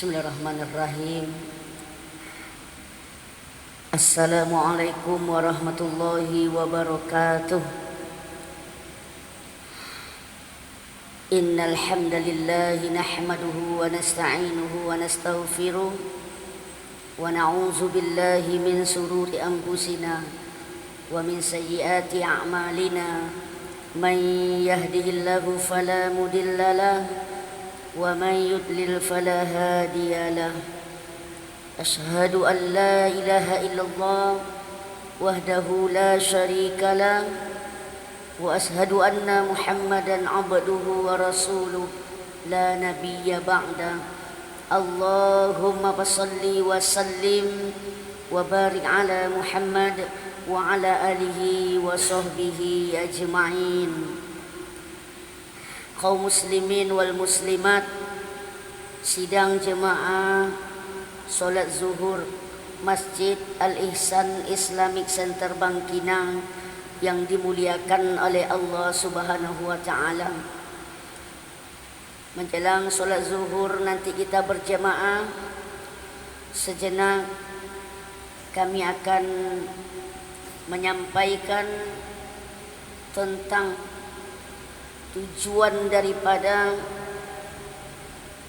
Bismillahirrahmanirrahim. Assalamualaikum warahmatullahi wabarakatuh. Innal hamdalillah nahmaduhu wa nasta'inuhu wa nastaghfiruh wa na'udzu billahi min shururi anfusina wa min sayyiati a'malina. Man yahdihillahu fala mudilla lahu ومن يضلل فلا هادي له أشهد أن لا إله إلا الله وحده لا شريك له وأشهد أن محمدا عبده ورسوله لا نبي بعده اللهم صل وسلم وبارك على محمد وعلى آله وصحبه أجمعين. Kaum muslimin wal muslimat, sidang jemaah solat zuhur Masjid Al-Ihsan Islamic Center Bangkinang yang dimuliakan oleh Allah Subhanahu wa taala. Menjelang solat zuhur nanti kita berjemaah, sejenak kami akan menyampaikan tentang tujuan daripada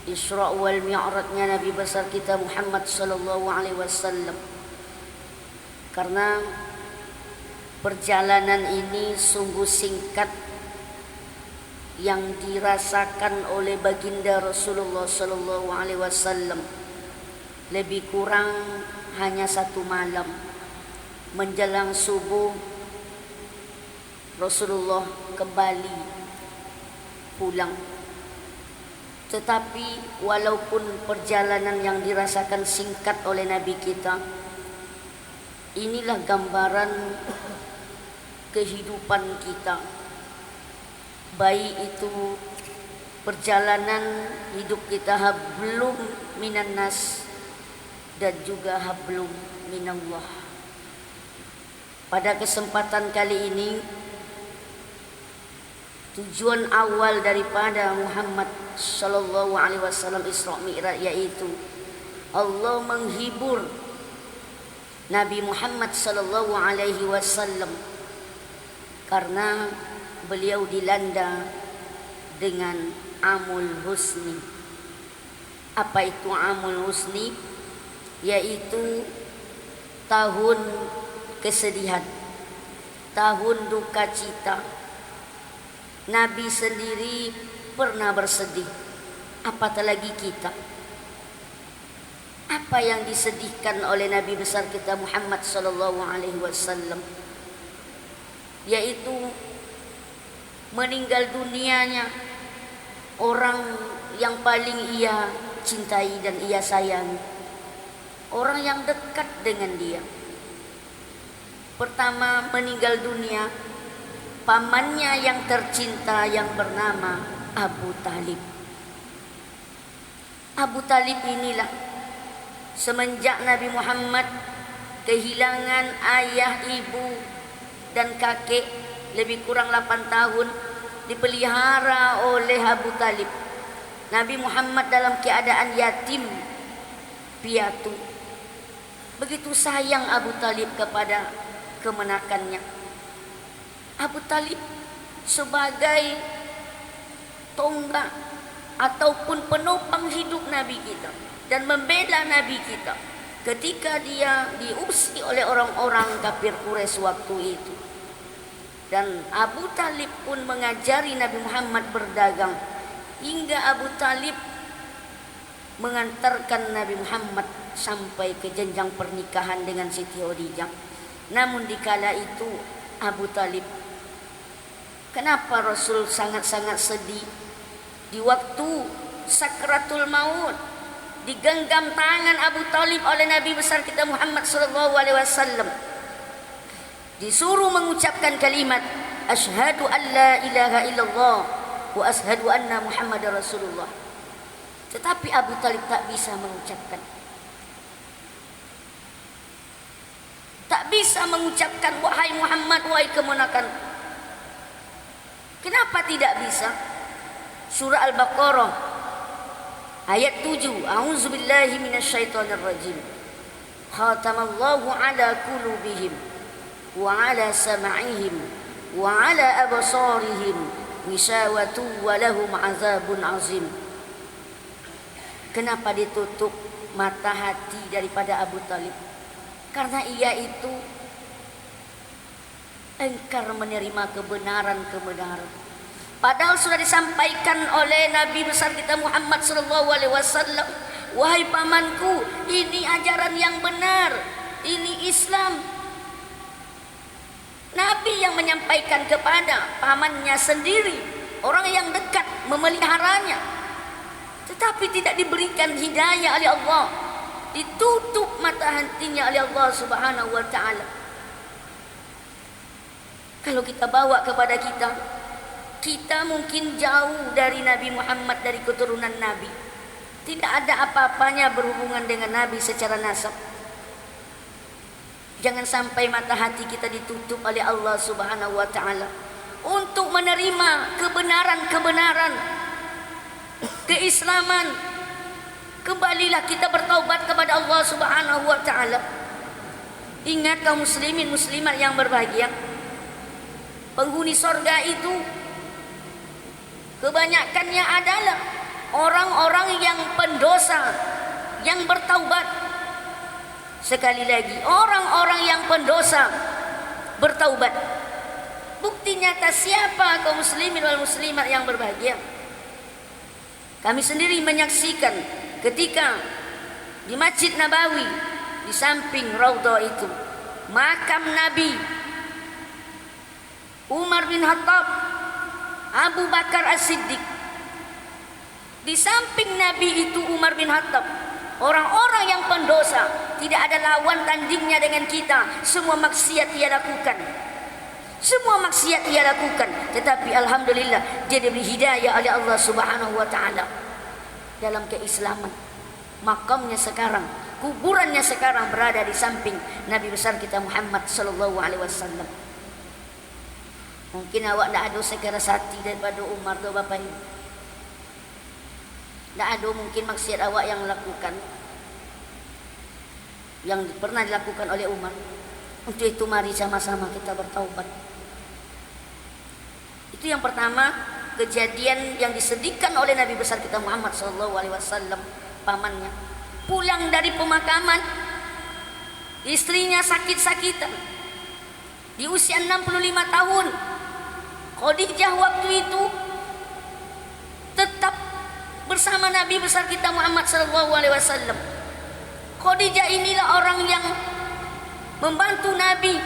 Isra wal Mi'rajnya Nabi besar kita Muhammad sallallahu alaihi wasallam. Karena perjalanan ini sungguh singkat yang dirasakan oleh baginda Rasulullah sallallahu alaihi wasallam. Lebih kurang hanya satu malam. Menjelang subuh Rasulullah kembali pulang. Tetapi walaupun perjalanan yang dirasakan singkat oleh Nabi kita, inilah gambaran kehidupan kita. Baik itu perjalanan hidup kita hablum minan nas dan juga hablum minallah. Pada kesempatan kali ini, tujuan awal daripada Muhammad sallallahu alaihi wasallam Isra Mi'raj yaitu Allah menghibur Nabi Muhammad sallallahu alaihi wasallam karena beliau dilanda dengan amul husni. Apa itu amul husni? Yaitu tahun kesedihan, tahun duka cita. Nabi sendiri pernah bersedih, apatah lagi kita. Apa yang disedihkan oleh Nabi besar kita Muhammad sallallahu alaihi wasallam, yaitu meninggal dunianya orang yang paling ia cintai dan ia sayangi, orang yang dekat dengan dia. Pertama meninggal dunia pamannya yang tercinta yang bernama Abu Talib. Abu Talib inilah semenjak Nabi Muhammad kehilangan ayah, ibu dan kakek lebih kurang 8 tahun, dipelihara oleh Abu Talib. Nabi Muhammad dalam keadaan yatim piatu. Begitu sayang Abu Talib kepada kemenakannya. Abu Talib sebagai tonggak ataupun penopang hidup Nabi kita dan membela Nabi kita ketika dia diusir oleh orang-orang kafir Quraisy waktu itu. Dan Abu Talib pun mengajari Nabi Muhammad berdagang hingga Abu Talib mengantarkan Nabi Muhammad sampai ke jenjang pernikahan dengan Siti Khadijah. Namun dikala itu Abu Talib, kenapa Rasul sangat-sangat sedih di waktu sakratul maut, digenggam tangan Abu Talib oleh Nabi besar kita Muhammad sallallahu alaihi wasallam, disuruh mengucapkan kalimat asyhadu an la ilaha illallah wa asyhadu anna Muhammadar Rasulullah. Tetapi Abu Talib tak bisa mengucapkan. Tak bisa mengucapkan wahai Muhammad, wahai kemenakan. Kenapa tidak bisa? Surah Al-Baqarah Ayat 7, A'udzubillahi minasyaitonirrajim. Khatamallahu ala qulubihim wa ala sam'ihim wa ala absarihim wisawatu wa lahum azabun azim. Kenapa ditutup mata hati daripada Abu Talib? Karena ia itu engkar menerima kebenaran-kebenaran. Padahal sudah disampaikan oleh Nabi besar kita Muhammad sallallahu alaihi wasallam, wahai pamanku, ini ajaran yang benar, ini Islam. Nabi yang menyampaikan kepada pamannya sendiri, orang yang dekat memeliharanya, tetapi tidak diberikan hidayah oleh Allah, ditutup mata hatinya oleh Allah Subhanahu wa taala. Kalau kita bawa kepada kita mungkin jauh dari Nabi Muhammad, dari keturunan Nabi. Tidak ada apa-apanya berhubungan dengan Nabi secara nasab. Jangan sampai mata hati kita ditutup oleh Allah Subhanahu wa taala untuk menerima kebenaran-kebenaran keislaman. Kembalilah kita bertaubat kepada Allah Subhanahu wa taala. Ingat kaum muslimin muslimat yang berbahagia, penghuni sorga itu kebanyakannya adalah orang-orang yang pendosa, yang bertaubat. Sekali lagi, orang-orang yang pendosa bertaubat. Bukti nyata siapa kaum muslimin wal muslimat yang berbahagia? Kami sendiri menyaksikan ketika di Masjid Nabawi, di samping Raudhah itu, makam Nabi Umar bin Khattab, Abu Bakar As-Siddiq. Di samping Nabi itu Umar bin Khattab. Orang-orang yang pendosa, tidak ada lawan tandingnya dengan kita. Semua maksiat ia lakukan. Semua maksiat ia lakukan, tetapi alhamdulillah dia diberi hidayah oleh Allah Subhanahu wa taala dalam keislaman. Makamnya sekarang, kuburannya sekarang berada di samping Nabi besar kita Muhammad sallallahu alaihi wasallam. Mungkin awak tidak ada sekeras hati daripada Umar tu bapak ini. Tidak ada mungkin maksiat awak yang lakukan, yang pernah dilakukan oleh Umar. Untuk itu mari sama-sama kita bertaubat. Itu yang pertama, kejadian yang disedihkan oleh Nabi besar kita Muhammad sallallahu alaihi wasallam, pamannya pulang dari pemakaman, istrinya sakit-sakitan di usia 65 tahun. Khadijah waktu itu tetap bersama Nabi besar kita Muhammad sallallahu alaihi wasallam. Khadijah inilah orang yang membantu Nabi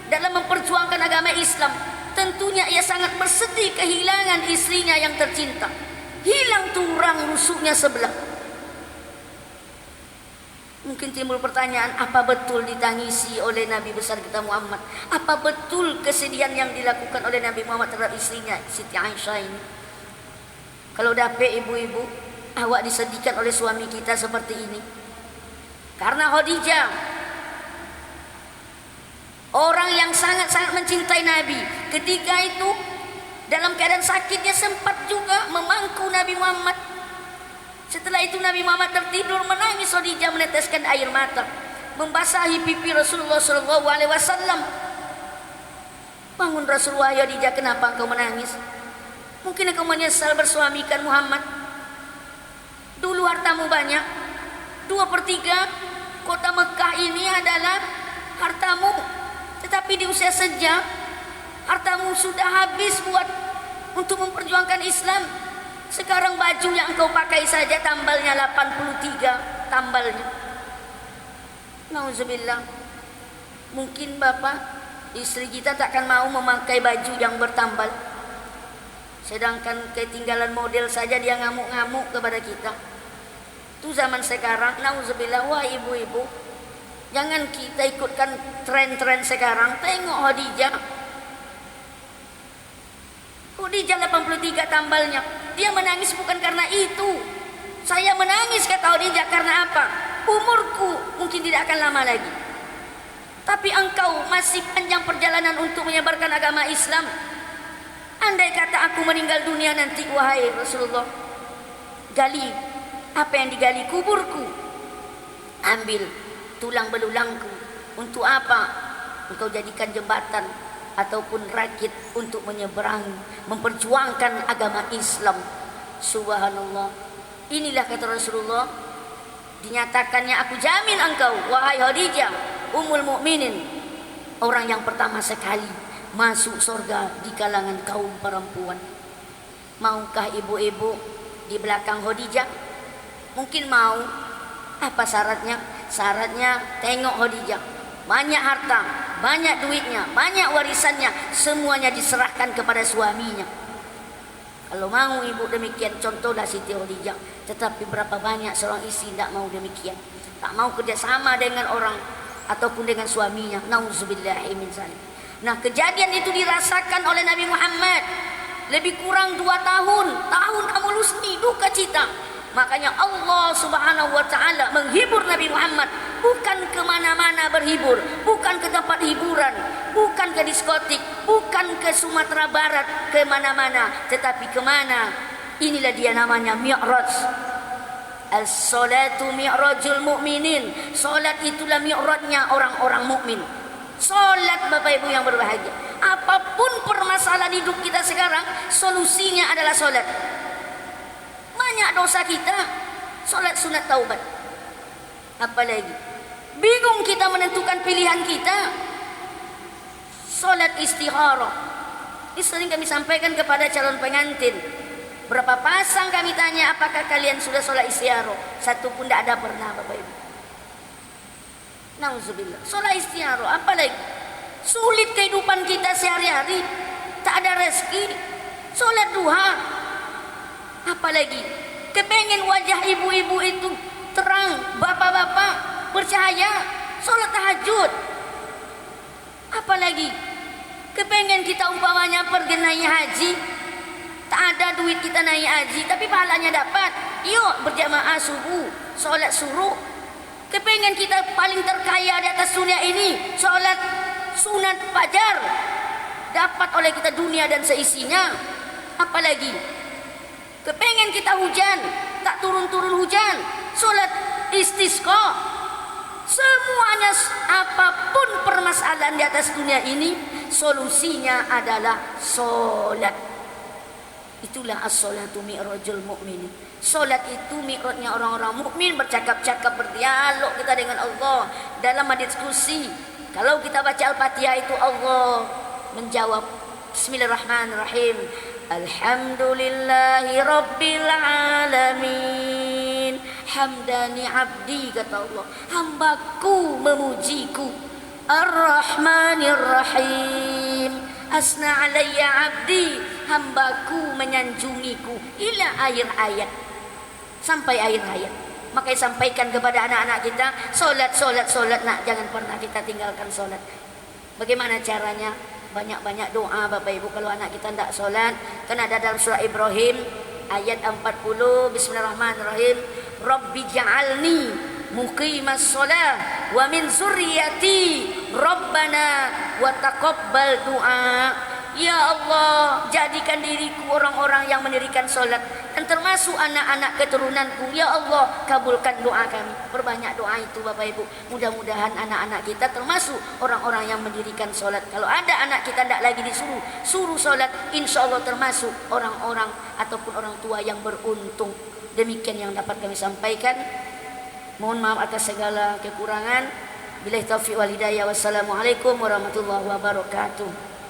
dalam memperjuangkan agama Islam. Tentunya ia sangat bersedih kehilangan istrinya yang tercinta. Hilang tulang rusuknya sebelah. Mungkin timbul pertanyaan, apa betul ditangisi oleh Nabi besar kita Muhammad? Apa betul kesedihan yang dilakukan oleh Nabi Muhammad terhadap istrinya Siti Aisyah ini? Kalau dapat ibu-ibu, awak disedihkan oleh suami kita seperti ini. Karena Khadijah, orang yang sangat-sangat mencintai Nabi, ketika itu dalam keadaan sakitnya sempat juga memangku Nabi Muhammad. Setelah itu Nabi Muhammad tertidur, menangis. Khadijah meneteskan air mata, membasahi pipi Rasulullah sallallahu alaihi wasallam. Bangun Rasulullah, ya Khadijah, kenapa engkau menangis? Mungkin engkau menyesal bersuamikan Muhammad. Dulu hartamu banyak, 2/3 kota Mekah ini adalah hartamu. Tetapi di usia senja, hartamu sudah habis untuk memperjuangkan Islam. Sekarang baju yang engkau pakai saja tambalnya 83 tambalnya. Nauzubillah. Mungkin bapak, istri kita takkan mau memakai baju yang bertambal. Sedangkan ketinggalan model saja dia ngamuk-ngamuk kepada kita. Itu zaman sekarang. Nauzubillah. Wah ibu-ibu, jangan kita ikutkan tren-tren sekarang. Tengok Khadijah. Khadijah 83 tambalnya. Dia menangis bukan karena itu. Saya menangis, kata Khadijah, karena apa? Umurku mungkin tidak akan lama lagi, tapi engkau masih panjang perjalanan untuk menyebarkan agama Islam. Andai kata aku meninggal dunia nanti, wahai Rasulullah, gali Apa yang digali kuburku? Ambil tulang belulangku. Untuk apa? Engkau jadikan jembatan ataupun rakit untuk menyeberangi, memperjuangkan agama Islam. Subhanallah. Inilah kata Rasulullah, dinyatakannya, aku jamin engkau wahai Khadijah Ummul Mukminin, orang yang pertama sekali masuk surga di kalangan kaum perempuan. Maukah ibu-ibu di belakang Khadijah? Mungkin mau. Apa syaratnya? Syaratnya tengok Khadijah, banyak harta, banyak duitnya, banyak warisannya, semuanya diserahkan kepada suaminya. Kalau mau ibu demikian, contohlah Siti Khadijah. Tetapi berapa banyak seorang istri tidak mau demikian, tak mau kerjasama dengan orang ataupun dengan suaminya. Nauzubillahi min zalik. Nah, kejadian itu dirasakan oleh Nabi Muhammad lebih kurang 2 tahun. Tahun amulus ni duka cita. Makanya Allah Subhanahu wa Ta'ala menghibur Nabi Muhammad, bukan kemana-mana berhibur, bukan ke tempat hiburan, bukan ke diskotik, bukan ke Sumatera Barat, kemana-mana, tetapi kemana? Inilah dia namanya Mi'raj. As-salatu mi'rajul mu'minin. Salat itulah mi'rajnya orang-orang mukmin. Salat, Bapak Ibu yang berbahagia. Apapun permasalahan hidup kita sekarang, solusinya adalah salat. Banyak dosa kita, solat sunat taubat. Apalagi bingung kita menentukan pilihan kita, solat istikharah. Ini sering kami sampaikan kepada calon pengantin. Berapa pasang kami tanya, apakah kalian sudah solat istikharah? Satu pun tidak ada pernah, Bapak Ibu. Nauzubillah. Solat istikharah, apalagi sulit kehidupan kita sehari-hari, tak ada rezeki. Solat duha. Apalagi kepengen wajah ibu-ibu itu terang, bapak-bapak bercahaya, sholat tahajud. Apalagi kepengen kita umpamanya pergi naik haji, tak ada duit kita naik haji, tapi pahalanya dapat. Yuk berjamaah subuh, sholat suruh. Kepengen kita paling terkaya di atas dunia ini, sholat sunat fajar, dapat oleh kita dunia dan seisinya. Apalagi kepengen kita hujan, tak turun-turun hujan, solat istisqa. Semuanya, apapun permasalahan di atas dunia ini, solusinya adalah solat. Itulah as-salatu mi'rajul mu'minin. Solat itu mi'rajnya orang-orang mukmin, bercakap-cakap, berdialog kita dengan Allah dalam diskusi. Kalau kita baca Al-Fatihah itu Allah menjawab, Bismillahirrahmanirrahim, Alhamdulillahi Rabbil Alamin. Hamdani abdi, kata Allah, hambaku memujiku. Ar-Rahmanir Rahim, asna alayya abdi, hambaku menyanjungiku. Ila akhir ayat, sampai akhir ayat. Makanya sampaikan kepada anak-anak kita, solat, solat, solat. Nak, jangan pernah kita tinggalkan solat. Bagaimana caranya? Banyak-banyak doa, Bapak Ibu. Kalau anak kita tidak solat, kan ada dalam surah Ibrahim ayat 40, Bismillahirrahmanirrahim, Rabbi ja'alni muqimas sholah wa min zurriyati Rabbana wa taqabbal du'a. Ya Allah, jadikan diriku orang-orang yang mendirikan solat dan termasuk anak-anak keturunanku. Ya Allah, kabulkan doa kami. Perbanyak doa itu, Bapak Ibu. Mudah-mudahan anak-anak kita termasuk orang-orang yang mendirikan solat. Kalau ada anak kita tidak lagi suruh solat, insya Allah termasuk orang-orang ataupun orang tua yang beruntung. Demikian yang dapat kami sampaikan. Mohon maaf atas segala kekurangan. Billahi taufiq wal hidayah. Wassalamualaikum warahmatullahi wabarakatuh.